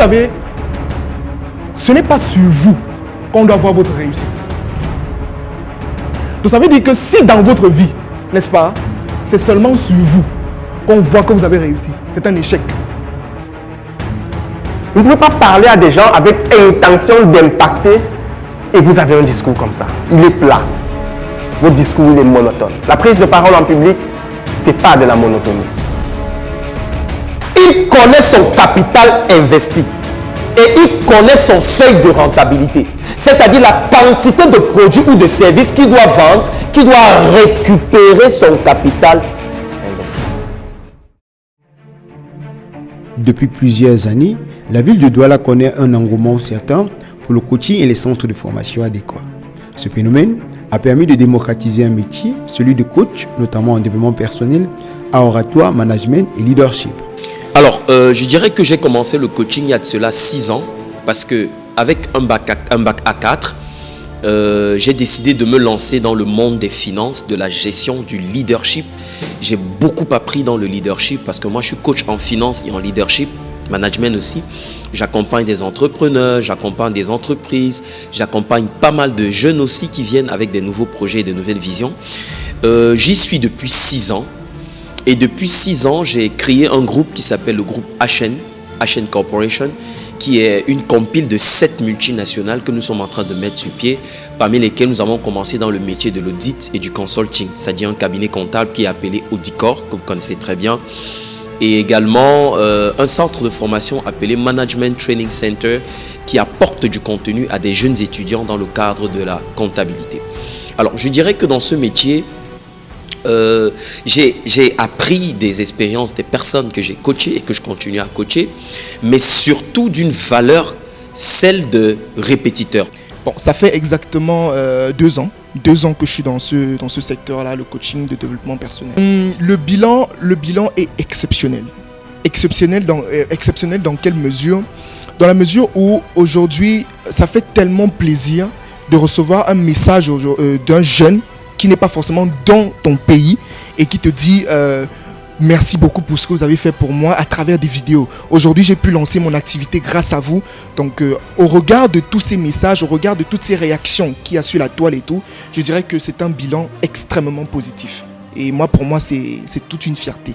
savez, ce n'est pas sur vous qu'on doit voir votre réussite. Donc ça veut dire que si dans votre vie, n'est-ce pas, c'est seulement sur vous qu'on voit que vous avez réussi, c'est un échec. Vous ne pouvez pas parler à des gens avec intention d'impacter et vous avez un discours comme ça. Il est plat. Votre discours, il est monotone. La prise de parole en public, ce n'est pas de la monotonie. Il connaît son capital investi et il connaît son seuil de rentabilité. C'est-à-dire la quantité de produits ou de services qu'il doit vendre, qu'il doit récupérer son capital investi. Depuis plusieurs années, la ville de Douala connaît un engouement certain pour le coaching et les centres de formation adéquats. Ce phénomène a permis de démocratiser un métier, celui de coach, notamment en développement personnel, à oratoire, management et leadership. Alors, je dirais que j'ai commencé le coaching il y a de cela 6 ans, parce que avec un bac A4, j'ai décidé de me lancer dans le monde des finances, de la gestion, du leadership. J'ai beaucoup appris dans le leadership parce que moi, je suis coach en finance et en leadership, management aussi. J'accompagne des entrepreneurs, j'accompagne des entreprises, j'accompagne pas mal de jeunes aussi qui viennent avec des nouveaux projets et de nouvelles visions. J'y suis depuis 6 ans. Et depuis 6 ans, j'ai créé un groupe qui s'appelle le groupe HN Corporation, qui est une compile de 7 multinationales que nous sommes en train de mettre sur pied, parmi lesquelles nous avons commencé dans le métier de l'audit et du consulting, c'est-à-dire un cabinet comptable qui est appelé Audicor, que vous connaissez très bien, et également un centre de formation appelé Management Training Center, qui apporte du contenu à des jeunes étudiants dans le cadre de la comptabilité. Alors, je dirais que dans ce métier, j'ai appris des expériences des personnes que j'ai coachées et que je continue à coacher, mais surtout d'une valeur, celle de répétiteur. Bon, ça fait exactement 2 ans. 2 ans que je suis dans ce secteur-là, le coaching de développement personnel. Le bilan est exceptionnel. Exceptionnel dans quelle mesure? Dans la mesure où aujourd'hui, ça fait tellement plaisir de recevoir un message d'un jeune qui n'est pas forcément dans ton pays et qui te dit merci beaucoup pour ce que vous avez fait pour moi à travers des vidéos. Aujourd'hui, j'ai pu lancer mon activité grâce à vous. Donc, au regard de tous ces messages, au regard de toutes ces réactions qu'il y a sur la toile et tout, je dirais que c'est un bilan extrêmement positif. Et moi, pour moi, c'est toute une fierté.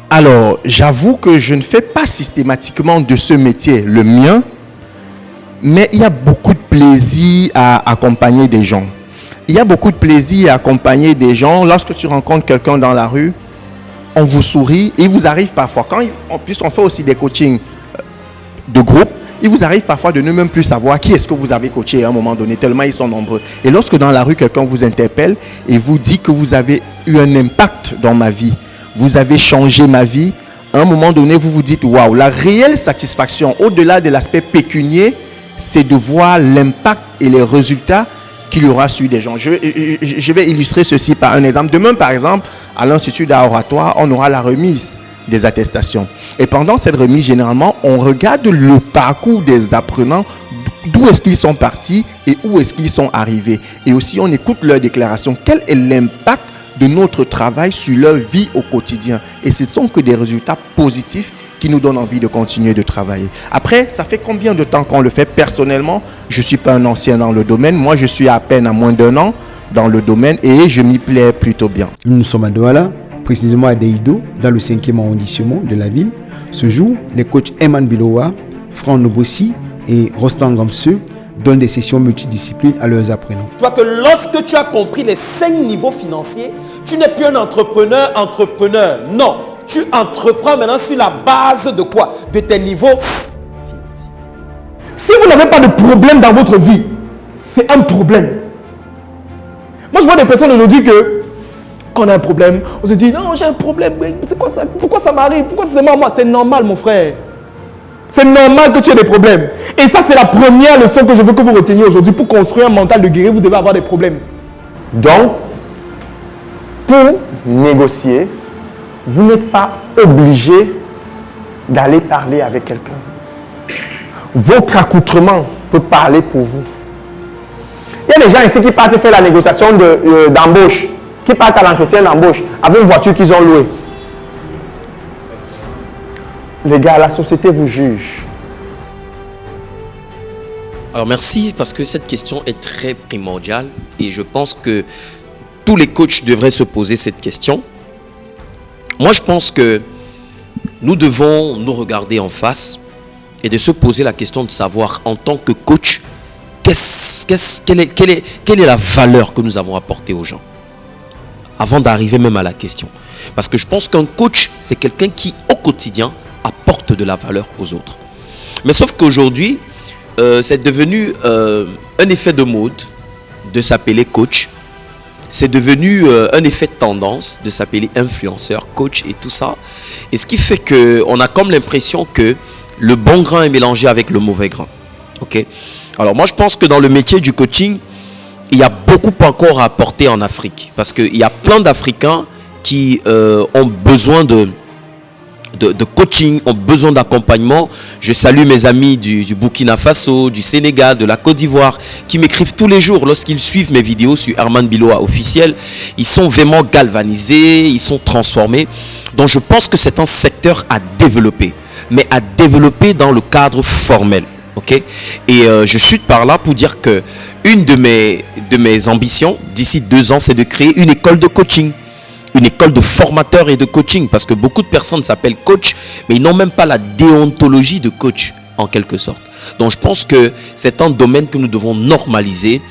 Alors, j'avoue que je ne fais pas systématiquement de ce métier le mien, mais il y a beaucoup de plaisir à accompagner des gens. Il y a beaucoup de plaisir à accompagner des gens. Lorsque tu rencontres quelqu'un dans la rue, on vous sourit. Et il vous arrive parfois, puisqu'on fait aussi des coachings de groupe, il vous arrive parfois de ne même plus savoir qui est-ce que vous avez coaché à un moment donné, tellement ils sont nombreux. Et lorsque dans la rue, quelqu'un vous interpelle et vous dit que vous avez eu un impact dans ma vie, vous avez changé ma vie, à un moment donné, vous vous dites, waouh, la réelle satisfaction, au-delà de l'aspect pécunier, c'est de voir l'impact et les résultats qu'il y aura sur des gens. Je vais illustrer ceci par un exemple. Demain, par exemple, à l'Institut d'art oratoire, on aura la remise des attestations. Et pendant cette remise, généralement, on regarde le parcours des apprenants, d'où est-ce qu'ils sont partis et où est-ce qu'ils sont arrivés. Et aussi, on écoute leurs déclarations. Quel est l'impact de notre travail sur leur vie au quotidien? Et ce sont que des résultats positifs qui nous donnent envie de continuer de travailler. Après, ça fait combien de temps qu'on le fait? Personnellement, je ne suis pas un ancien dans le domaine. Moi, je suis à peine à moins d'1 an dans le domaine et je m'y plais plutôt bien. Nous sommes à Douala, précisément à Deido, dans le 5e arrondissement de la ville. Ce jour, les coachs Eman Bilowa, Franck Nobossi et Rostan Gamseux donnent des sessions multidisciplines à leurs apprenants. Tu vois que lorsque tu as compris les 5 niveaux financiers, tu n'es plus un entrepreneur. Non. Tu entreprends maintenant sur la base de quoi? De tes niveaux financiers. Si vous n'avez pas de problème dans votre vie, c'est un problème. Moi, je vois des personnes aujourd'hui que quand on a un problème, on se dit non, j'ai un problème, c'est quoi ça? Pourquoi ça m'arrive? Pourquoi c'est moi? C'est normal, mon frère. C'est normal que tu aies des problèmes. Et ça, c'est la première leçon que je veux que vous reteniez aujourd'hui. Pour construire un mental de guerrier, vous devez avoir des problèmes. Donc, pour négocier, vous n'êtes pas obligé d'aller parler avec quelqu'un. Votre accoutrement peut parler pour vous. Il y a des gens ici qui partent faire la négociation d'embauche, qui partent à l'entretien d'embauche avec une voiture qu'ils ont louée. Les gars, la société vous juge. Alors merci parce que cette question est très primordiale et je pense que tous les coachs devraient se poser cette question. Moi je pense que nous devons nous regarder en face et de se poser la question de savoir en tant que coach, quelle est la valeur que nous avons apportée aux gens avant d'arriver même à la question. Parce que je pense qu'un coach, c'est quelqu'un qui au quotidien apporte de la valeur aux autres. Mais sauf qu'aujourd'hui, c'est devenu un effet de mode de s'appeler coach. C'est devenu un effet de tendance de s'appeler influenceur, coach et tout ça. Et ce qui fait qu'on a comme l'impression que le bon grain est mélangé avec le mauvais grain. Okay? Alors moi je pense que dans le métier du coaching, il y a beaucoup encore à apporter en Afrique. Parce qu'il y a plein d'Africains qui ont besoin de coaching, ont besoin d'accompagnement. Je salue mes amis du Burkina Faso, du Sénégal, de la Côte d'Ivoire, qui m'écrivent tous les jours lorsqu'ils suivent mes vidéos sur Herman Biloa officiel. Ils sont vraiment galvanisés, ils sont transformés. Donc je pense que c'est un secteur à développer, mais à développer dans le cadre formel. Okay? Et je chute par là pour dire que une de mes ambitions d'ici 2 ans, c'est de créer une école de coaching. Une école de formateurs et de coaching, parce que beaucoup de personnes s'appellent coach, mais ils n'ont même pas la déontologie de coach, en quelque sorte. Donc je pense que c'est un domaine que nous devons normaliser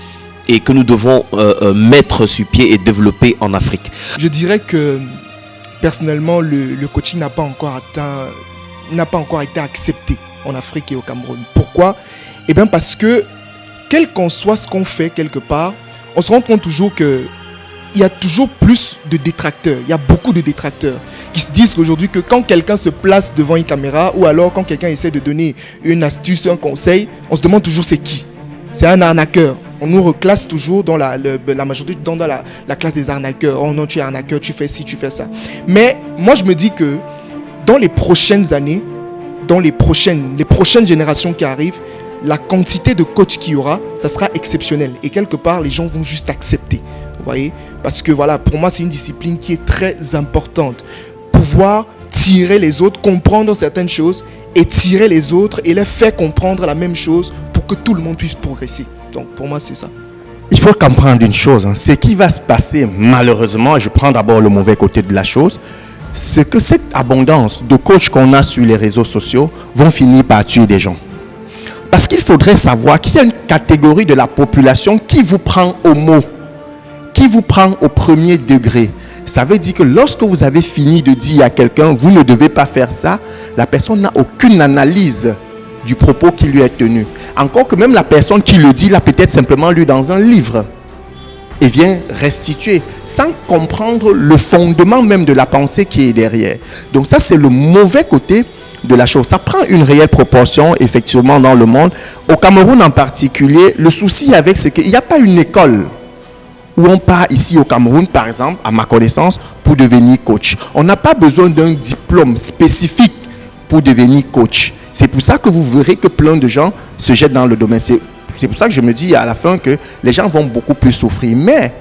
et que nous devons mettre sur pied et développer en Afrique. Je dirais que personnellement, le coaching n'a pas encore été accepté en Afrique et au Cameroun. Pourquoi? Eh bien parce que, quel qu'en soit ce qu'on fait quelque part, on se rend compte toujours que il y a toujours plus de détracteurs. Il y a beaucoup de détracteurs qui se disent aujourd'hui que quand quelqu'un se place devant une caméra ou alors quand quelqu'un essaie de donner une astuce, un conseil, on se demande toujours c'est qui. C'est un arnaqueur. On nous reclasse toujours dans la majorité dans la classe des arnaqueurs. Oh non, tu es arnaqueur, tu fais ci, tu fais ça. Mais moi, je me dis que dans les prochaines années, dans les prochaines générations qui arrivent, la quantité de coachs qu'il y aura, ça sera exceptionnel. Et quelque part, les gens vont juste accepter. Vous voyez? Parce que voilà, pour moi, c'est une discipline qui est très importante. Pouvoir tirer les autres, comprendre certaines choses et tirer les autres et les faire comprendre la même chose pour que tout le monde puisse progresser. Donc, pour moi, c'est ça. Il faut comprendre une chose. Ce qui va se passer, malheureusement, et je prends d'abord le mauvais côté de la chose, c'est que cette abondance de coachs qu'on a sur les réseaux sociaux vont finir par tuer des gens. Parce qu'il faudrait savoir qu'il y a une catégorie de la population qui vous prend au mot, qui vous prend au premier degré. Ça veut dire que lorsque vous avez fini de dire à quelqu'un, vous ne devez pas faire ça, la personne n'a aucune analyse du propos qui lui est tenu. Encore que même la personne qui le dit, l'a peut-être simplement lu dans un livre et vient restituer sans comprendre le fondement même de la pensée qui est derrière. Donc ça, c'est le mauvais côté de la chose. Ça prend une réelle proportion effectivement dans le monde. Au Cameroun en particulier, le souci avec c'est qu'il n'y a pas une école où on part ici au Cameroun, par exemple, à ma connaissance, pour devenir coach. On n'a pas besoin d'un diplôme spécifique pour devenir coach. C'est pour ça que vous verrez que plein de gens se jettent dans le domaine. C'est pour ça que je me dis à la fin que les gens vont beaucoup plus souffrir. Mais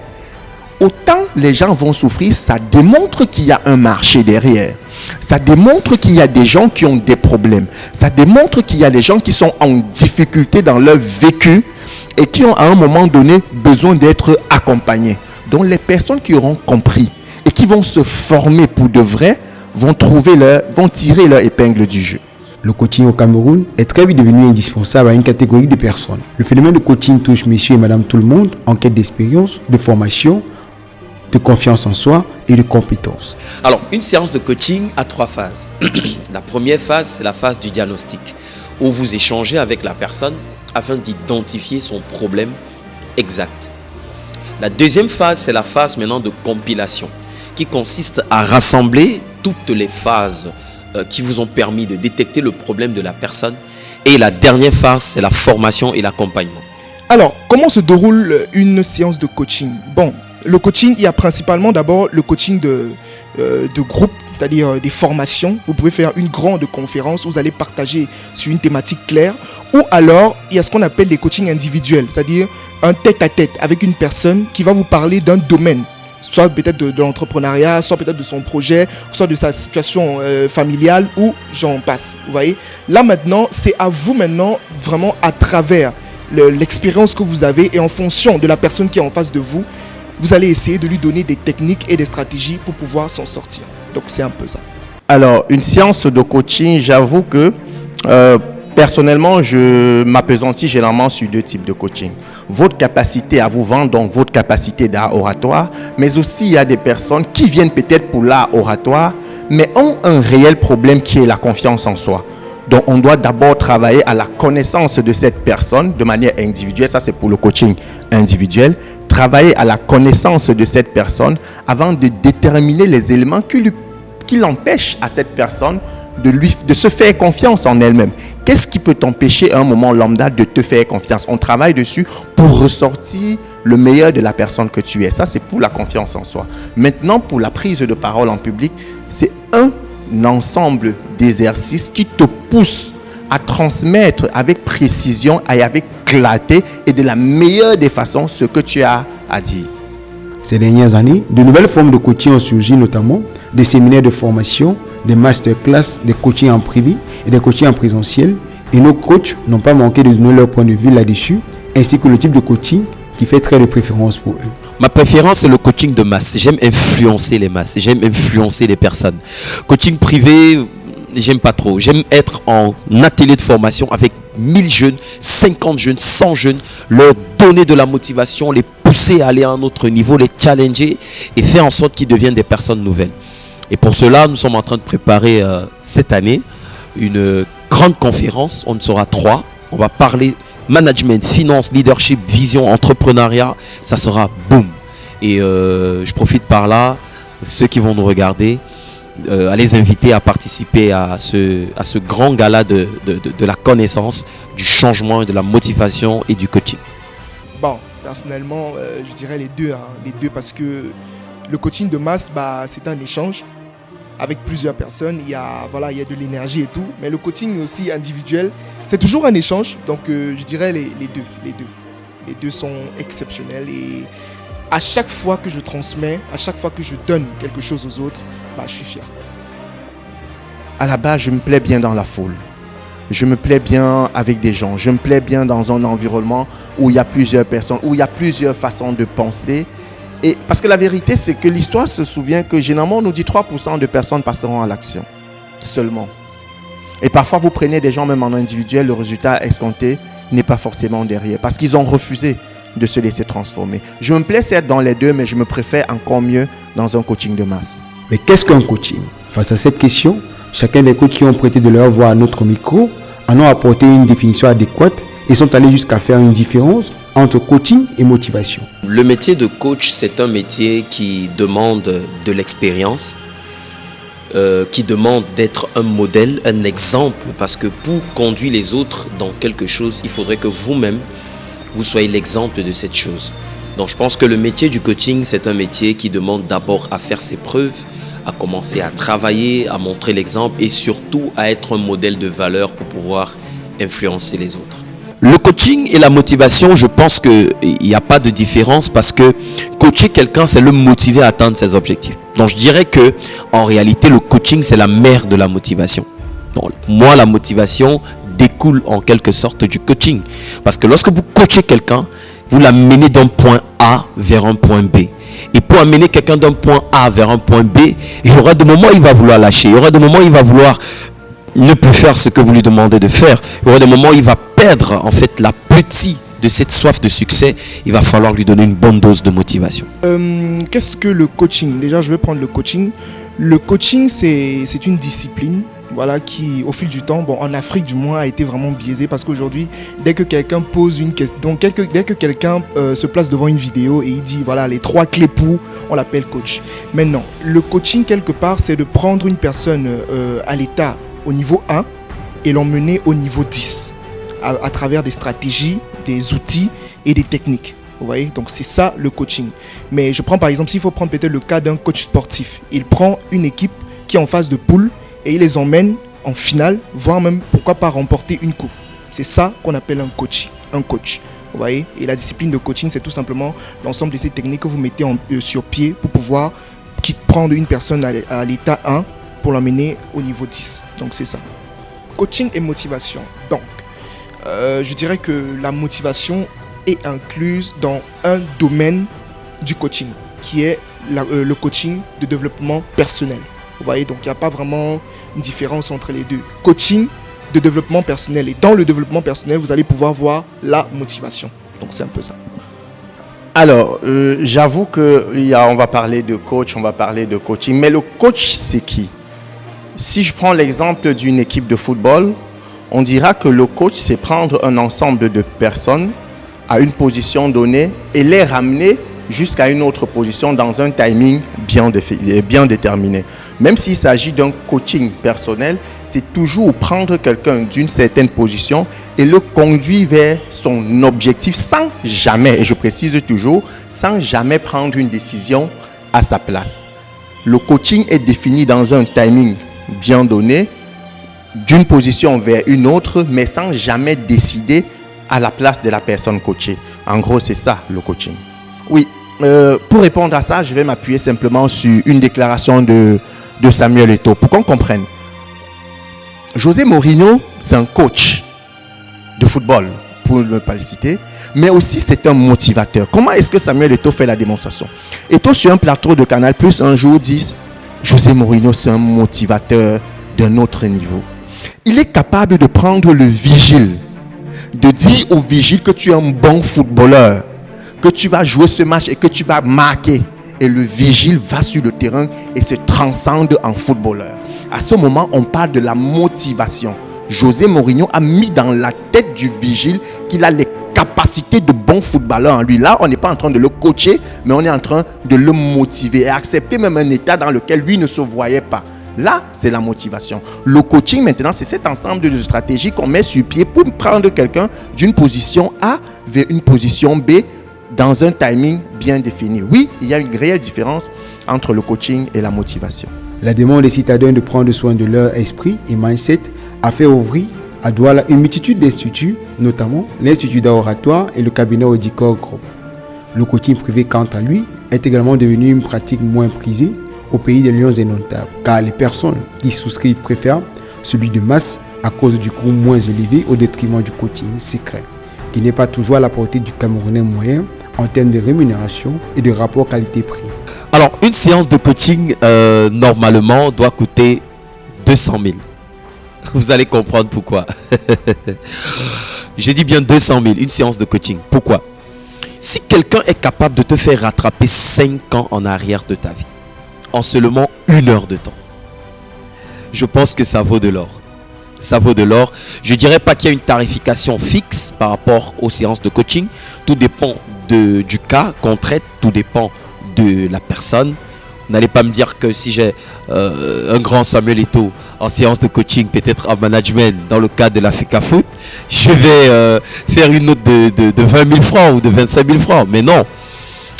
autant les gens vont souffrir, ça démontre qu'il y a un marché derrière. Ça démontre qu'il y a des gens qui ont des problèmes. Ça démontre qu'il y a des gens qui sont en difficulté dans leur vécu et qui ont à un moment donné besoin d'être accompagnés. Donc les personnes qui auront compris et qui vont se former pour de vrai vont tirer leur épingle du jeu. Le coaching au Cameroun est très vite devenu indispensable à une catégorie de personnes. Le phénomène de coaching touche messieurs et madame tout le monde en quête d'expérience, de formation, de confiance en soi et de compétences. Alors, une séance de coaching a 3 phases. La première phase, c'est la phase du diagnostic, où vous échangez avec la personne afin d'identifier son problème exact. La deuxième phase, c'est la phase maintenant de compilation, qui consiste à rassembler toutes les phases qui vous ont permis de détecter le problème de la personne. Et la dernière phase, c'est la formation et l'accompagnement. Alors, comment se déroule une séance de coaching? Bon, le coaching, il y a principalement d'abord le coaching de groupe, c'est-à-dire des formations. Vous pouvez faire une grande conférence où vous allez partager sur une thématique claire. Ou alors, il y a ce qu'on appelle des coachings individuels, c'est-à-dire un tête-à-tête avec une personne qui va vous parler d'un domaine, soit peut-être de l'entrepreneuriat, soit peut-être de son projet, soit de sa situation familiale, ou j'en passe. Vous voyez? Là maintenant, c'est à vous maintenant, vraiment à travers l'expérience que vous avez et en fonction de la personne qui est en face de vous, vous allez essayer de lui donner des techniques et des stratégies pour pouvoir s'en sortir. Donc c'est un peu ça. Alors, une séance de coaching, j'avoue que personnellement, je m'appesantis généralement sur 2 types de coaching. Votre capacité à vous vendre, donc votre capacité d'art oratoire, mais aussi il y a des personnes qui viennent peut-être pour l'art oratoire, mais ont un réel problème qui est la confiance en soi. Donc, on doit d'abord travailler à la connaissance de cette personne de manière individuelle. Ça, c'est pour le coaching individuel. Travailler à la connaissance de cette personne avant de déterminer les éléments qui l'empêchent à cette personne de se faire confiance en elle-même. Qu'est-ce qui peut t'empêcher à un moment lambda de te faire confiance? On travaille dessus pour ressortir le meilleur de la personne que tu es. Ça, c'est pour la confiance en soi. Maintenant, pour la prise de parole en public, c'est un ensemble d'exercices qui te poussent à transmettre avec précision et avec clarté et de la meilleure des façons ce que tu as à dire. Ces dernières années, de nouvelles formes de coaching ont surgi, notamment des séminaires de formation, des masterclass, des coachings en privé et des coachings en présentiel. Et nos coachs n'ont pas manqué de donner leur point de vue là-dessus, ainsi que le type de coaching qui fait très de préférence pour eux. Ma préférence, c'est le coaching de masse. J'aime influencer les masses, j'aime influencer les personnes. Coaching privé, j'aime pas trop. J'aime être en atelier de formation avec 1000 jeunes, 50 jeunes, 100 jeunes, leur donner de la motivation, les pousser à aller à un autre niveau, les challenger et faire en sorte qu'ils deviennent des personnes nouvelles. Et pour cela, nous sommes en train de préparer cette année une grande conférence. On sera 3. On va parler management, finance, leadership, vision, entrepreneuriat. Ça sera boum. Et je profite par là, ceux qui vont nous regarder, à les inviter à participer à ce grand gala de la connaissance, du changement, de la motivation et du coaching. Bon, personnellement, je dirais les deux. Les deux parce que le coaching de masse, c'est un échange avec plusieurs personnes. Il y a de l'énergie et tout. Mais le coaching aussi individuel, c'est toujours un échange. Donc, je dirais les deux. Les deux sont exceptionnels. Et à chaque fois que je transmets, à chaque fois que je donne quelque chose aux autres, je suis fier. À la base, je me plais bien dans la foule. Je me plais bien avec des gens. Je me plais bien dans un environnement où il y a plusieurs personnes, où il y a plusieurs façons de penser. Et parce que la vérité, c'est que l'histoire se souvient que généralement, on nous dit 3% de personnes passeront à l'action. Seulement. Et parfois, vous prenez des gens même en individuel, le résultat escompté n'est pas forcément derrière. Parce qu'ils ont refusé de se laisser transformer. Je me plais certes dans les deux, mais je me préfère encore mieux dans un coaching de masse. Mais qu'est-ce qu'un coaching? Face à cette question, chacun des coachs qui ont prêté de leur voix à notre micro en ont apporté une définition adéquate et sont allés jusqu'à faire une différence entre coaching et motivation. Le métier de coach, c'est un métier qui demande de l'expérience, qui demande d'être un modèle, un exemple, parce que pour conduire les autres dans quelque chose, il faudrait que vous-même, vous soyez l'exemple de cette chose. Donc je pense que le métier du coaching, c'est un métier qui demande d'abord à faire ses preuves, à commencer à travailler, à montrer l'exemple et surtout à être un modèle de valeur pour pouvoir influencer les autres. Le coaching et la motivation, je pense qu'il n'y a pas de différence parce que coacher quelqu'un, c'est le motiver à atteindre ses objectifs. Donc je dirais que en réalité, le coaching, c'est la mère de la motivation. Donc, moi, la motivation découle en quelque sorte du coaching. Parce que lorsque vous coachez quelqu'un, vous l'amenez d'un point A vers un point B. Et pour amener quelqu'un d'un point A vers un point B, il y aura des moments où il va vouloir lâcher. Il y aura des moments où il va vouloir ne plus faire ce que vous lui demandez de faire. Il y aura des moments où il va perdre en fait l'appétit de cette soif de succès. Il va falloir lui donner une bonne dose de motivation. Qu'est-ce que le coaching? Déjà, je vais prendre le coaching. Le coaching, c'est une discipline qui, au fil du temps, en Afrique du moins, a été vraiment biaisée parce qu'aujourd'hui, dès que quelqu'un pose une question, donc dès que quelqu'un se place devant une vidéo et il dit les 3 clés pour, on l'appelle coach. Maintenant, le coaching quelque part, c'est de prendre une personne à l'état au niveau 1 et l'emmener au niveau 10 à travers des stratégies, des outils et des techniques. Vous voyez, donc c'est ça le coaching. Mais je prends par exemple, s'il faut prendre peut-être le cas d'un coach sportif, il prend une équipe qui est en phase de poule et il les emmène en finale, voire même pourquoi pas remporter une coupe. C'est ça qu'on appelle un coach. Vous voyez, et la discipline de coaching, c'est tout simplement l'ensemble de ces techniques que vous mettez sur pied pour pouvoir prendre une personne à l'état 1 pour l'emmener au niveau 10. Donc c'est ça. Coaching et motivation. Donc, je dirais que la motivation est incluse dans un domaine du coaching, qui est le coaching de développement personnel. Vous voyez, donc il n'y a pas vraiment une différence entre les deux. Coaching de développement personnel. Et dans le développement personnel, vous allez pouvoir voir la motivation. Donc c'est un peu ça. Alors, j'avoue qu'on va parler de coach, on va parler de coaching. Mais le coach, c'est qui? Si je prends l'exemple d'une équipe de football, on dira que le coach, c'est prendre un ensemble de personnes à une position donnée et les ramener jusqu'à une autre position dans un timing bien déterminé. Même s'il s'agit d'un coaching personnel, c'est toujours prendre quelqu'un d'une certaine position et le conduire vers son objectif sans jamais, et je précise toujours, sans jamais prendre une décision à sa place. Le coaching est défini dans un timing bien donné, d'une position vers une autre, mais sans jamais décider à la place de la personne coachée. En gros, c'est ça le coaching. Oui. Pour répondre à ça, je vais m'appuyer simplement sur une déclaration de Samuel Eto'o. Pour qu'on comprenne, José Mourinho, c'est un coach de football, pour ne pas le citer, mais aussi c'est un motivateur. Comment est-ce que Samuel Eto'o fait la démonstration? Eto'o, sur un plateau de Canal+, un jour dit « José Mourinho, c'est un motivateur d'un autre niveau. Il est capable de prendre le vigile, de dire au vigile que tu es un bon footballeur, que tu vas jouer ce match et que tu vas marquer. Et le vigile va sur le terrain et se transcende en footballeur. À ce moment, on parle de la motivation. José Mourinho a mis dans la tête du vigile qu'il a les capacités de bon footballeur en lui. Là, on n'est pas en train de le coacher, mais on est en train de le motiver et accepter même un état dans lequel lui ne se voyait pas. Là, c'est la motivation. Le coaching, maintenant, c'est cet ensemble de stratégies qu'on met sur pied pour prendre quelqu'un d'une position A vers une position B, dans un timing bien défini. Oui, il y a une réelle différence entre le coaching et la motivation. La demande des citadins de prendre soin de leur esprit et mindset a fait ouvrir à Douala une multitude d'instituts, notamment l'Institut d'Oratoire et le cabinet Audicor Group. Le coaching privé, quant à lui, est également devenu une pratique moins prisée au pays des lions indomptables, car les personnes qui souscrivent préfèrent celui de masse à cause du coût moins élevé au détriment du coaching secret, qui n'est pas toujours à la portée du Camerounais moyen en termes de rémunération et de rapport qualité-prix. Alors, une séance de coaching, normalement, doit coûter 200 000. Vous allez comprendre pourquoi. Je dis bien 200 000, une séance de coaching. Pourquoi? Si quelqu'un est capable de te faire rattraper 5 ans en arrière de ta vie, en seulement 1 heure de temps, je pense que ça vaut de l'or. Ça vaut de l'or. Je ne dirais pas qu'il y a une tarification fixe par rapport aux séances de coaching. Tout dépend du cas qu'on traite, tout dépend de la personne. Vous n'allez pas me dire que si j'ai un grand Samuel Eto'o en séance de coaching, peut-être en management, dans le cadre de la FECA Foot, je vais faire une note de 20 000 francs ou de 25 000 francs. Mais non,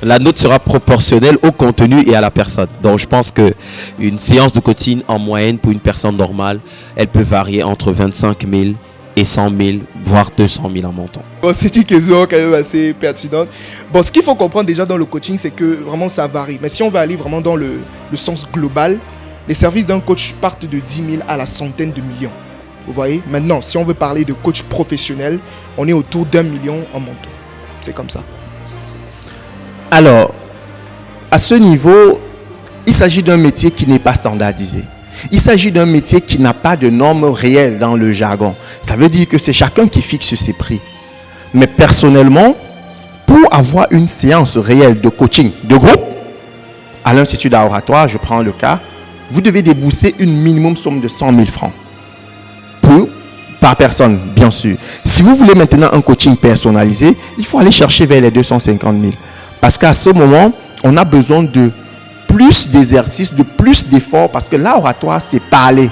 la note sera proportionnelle au contenu et à la personne. Donc je pense qu'une séance de coaching en moyenne pour une personne normale, elle peut varier entre 25 000 et 100 000, voire 200 000 en montant. Bon, c'est une question quand même assez pertinente. Bon, ce qu'il faut comprendre déjà dans le coaching, c'est que vraiment ça varie. Mais si on va aller vraiment dans le sens global, les services d'un coach partent de 10 000 à la centaine de millions. Vous voyez? Maintenant, si on veut parler de coach professionnel, on est autour d'1 million en montant. C'est comme ça. Alors, à ce niveau, il s'agit d'un métier qui n'est pas standardisé. Il s'agit d'un métier qui n'a pas de normes réelles dans le jargon. Ça veut dire que c'est chacun qui fixe ses prix. Mais personnellement, pour avoir une séance réelle de coaching de groupe, à l'Institut d'Oratoire, je prends le cas, vous devez débourser une minimum somme de 100 000 francs. Par personne, bien sûr. Si vous voulez maintenant un coaching personnalisé, il faut aller chercher vers les 250 000. Parce qu'à ce moment, on a besoin de plus d'exercices, de plus d'efforts, parce que l'oratoire, c'est parler.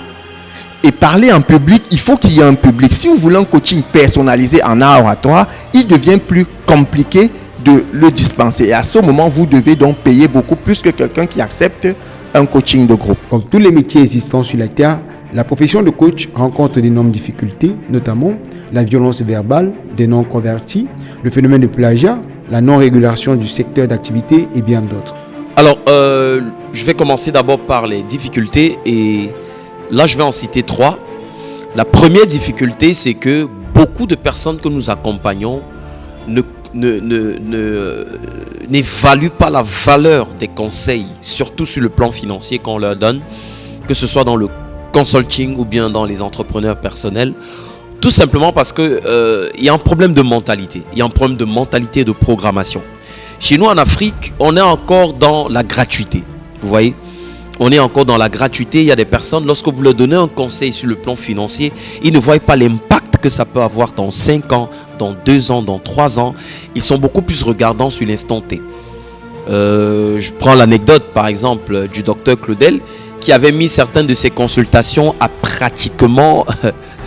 Et parler en public, il faut qu'il y ait un public. Si vous voulez un coaching personnalisé en oratoire, il devient plus compliqué de le dispenser. Et à ce moment, vous devez donc payer beaucoup plus que quelqu'un qui accepte un coaching de groupe. Comme tous les métiers existants sur la Terre, la profession de coach rencontre d'énormes difficultés, notamment la violence verbale des non-convertis, le phénomène de plagiat, la non-régulation du secteur d'activité et bien d'autres. Alors, je vais commencer d'abord par les difficultés et là, je vais en citer 3. La première difficulté, c'est que beaucoup de personnes que nous accompagnons n'évaluent pas la valeur des conseils, surtout sur le plan financier qu'on leur donne, que ce soit dans le consulting ou bien dans les entrepreneurs personnels, tout simplement parce que il y a un problème de mentalité, il y a un problème de mentalité et de programmation. Chez nous en Afrique, on est encore dans la gratuité, vous voyez, on est encore dans la gratuité. Il y a des personnes, lorsque vous leur donnez un conseil sur le plan financier, ils ne voient pas l'impact que ça peut avoir dans 5 ans, dans 2 ans, dans 3 ans. Ils sont beaucoup plus regardants sur l'instant T. Je prends l'anecdote par exemple du docteur Claudel qui avait mis certaines de ses consultations à pratiquement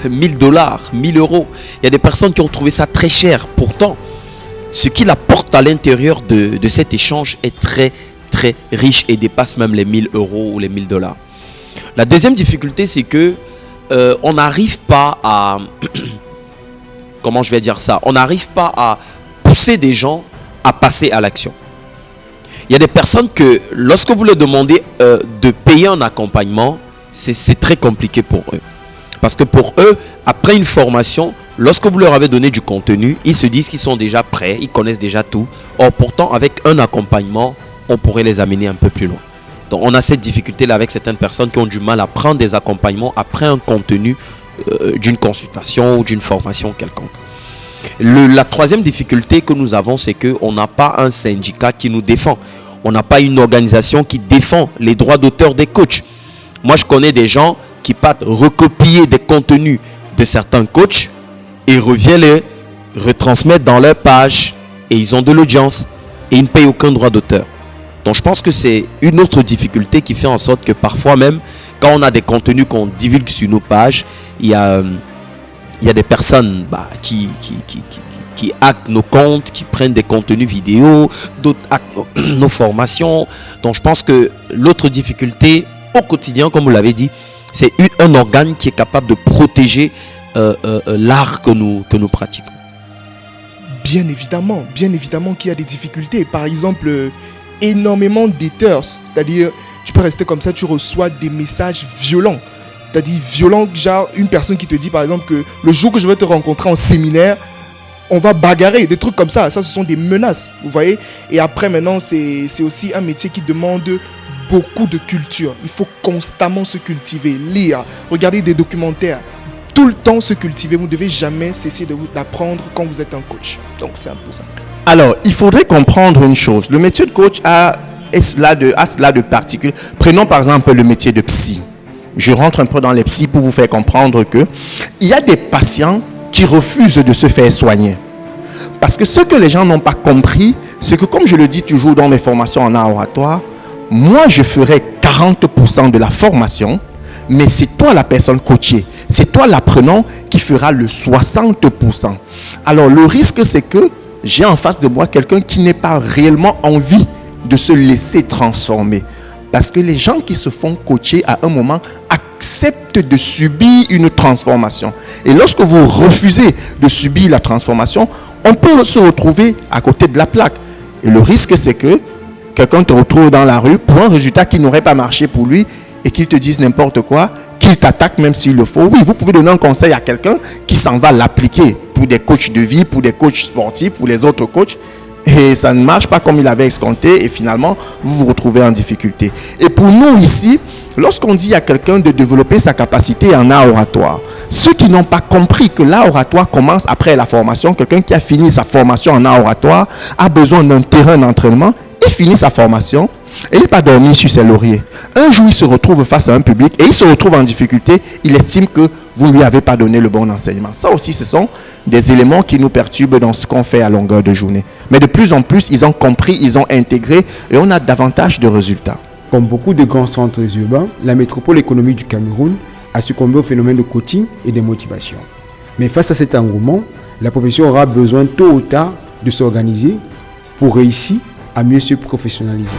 $1000, 1000 euros. Il y a des personnes qui ont trouvé ça très cher. Pourtant, ce qu'il apporte à l'intérieur de cet échange est très riche et dépasse même les 1000 euros ou les $1000. La deuxième difficulté, c'est que on n'arrive pas à comment je vais dire ça, on n'arrive pas à pousser des gens à passer à l'action. Il y a des personnes que lorsque vous leur demandez de payer un accompagnement, c'est très compliqué pour eux. Parce que pour eux, après une formation, lorsque vous leur avez donné du contenu, ils se disent qu'ils sont déjà prêts, ils connaissent déjà tout. Or pourtant, avec un accompagnement, on pourrait les amener un peu plus loin. Donc on a cette difficulté-là avec certaines personnes qui ont du mal à prendre des accompagnements après un contenu d'une consultation ou d'une formation quelconque. La troisième difficulté que nous avons, c'est qu'on n'a pas un syndicat qui nous défend. On n'a pas une organisation qui défend les droits d'auteur des coachs. Moi, je connais des gens qui partent recopier des contenus de certains coachs et reviennent les retransmettre dans leur page et ils ont de l'audience et ils ne payent aucun droit d'auteur. Donc je pense que c'est une autre difficulté qui fait en sorte que parfois même, quand on a des contenus qu'on divulgue sur nos pages, il y a des personnes qui hackent nos comptes, qui prennent des contenus vidéo, d'autres hackent nos formations. Donc je pense que l'autre difficulté au quotidien, comme vous l'avez dit, c'est un organe qui est capable de protéger l'art que nous pratiquons. Bien évidemment qu'il y a des difficultés. Par exemple, énormément d'haters, c'est-à-dire tu peux rester comme ça, tu reçois des messages violents. C'est-à-dire violents, genre une personne qui te dit par exemple que le jour que je vais te rencontrer en séminaire, on va bagarrer, des trucs comme ça. Ça, ce sont des menaces, vous voyez. Et après, maintenant, c'est aussi un métier qui demande beaucoup de culture. Il faut constamment se cultiver, lire, regarder des documentaires. Tout le temps se cultiver. Vous ne devez jamais cesser d'apprendre quand vous êtes un coach. Donc, c'est un peu ça. Alors, il faudrait comprendre une chose. Le métier de coach a cela de particulier. Prenons par exemple le métier de psy. Je rentre un peu dans les psys pour vous faire comprendre que il y a des patients qui refusent de se faire soigner. Parce que ce que les gens n'ont pas compris, c'est que comme je le dis toujours dans mes formations en art oratoire, moi je ferai 40% de la formation, mais c'est toi la personne coachée, c'est toi l'apprenant qui fera le 60%. Alors le risque c'est que j'ai en face de moi quelqu'un qui n'est pas réellement envie de se laisser transformer. Parce que les gens qui se font coacher à un moment acceptent de subir une transformation. Et lorsque vous refusez de subir la transformation, on peut se retrouver à côté de la plaque. Et le risque, c'est que quelqu'un te retrouve dans la rue pour un résultat qui n'aurait pas marché pour lui et qu'il te dise n'importe quoi, qu'il t'attaque même s'il le faut. Oui, vous pouvez donner un conseil à quelqu'un qui s'en va l'appliquer pour des coachs de vie, pour des coachs sportifs, pour les autres coachs. Et ça ne marche pas comme il avait escompté et finalement, vous vous retrouvez en difficulté. Et pour nous ici, lorsqu'on dit à quelqu'un de développer sa capacité en art oratoire, ceux qui n'ont pas compris que l'art oratoire commence après la formation, quelqu'un qui a fini sa formation en art oratoire a besoin d'un terrain d'entraînement, il finit sa formation et il va dormir sur ses lauriers. Un jour, il se retrouve face à un public et il se retrouve en difficulté, il estime que vous ne lui avez pas donné le bon enseignement. Ça aussi, ce sont des éléments qui nous perturbent dans ce qu'on fait à longueur de journée. Mais de plus en plus, ils ont compris, ils ont intégré et on a davantage de résultats. Comme beaucoup de grands centres urbains, la métropole économique du Cameroun a succombé au phénomène de coaching et de motivation. Mais face à cet engouement, la profession aura besoin tôt ou tard de s'organiser pour réussir à mieux se professionnaliser.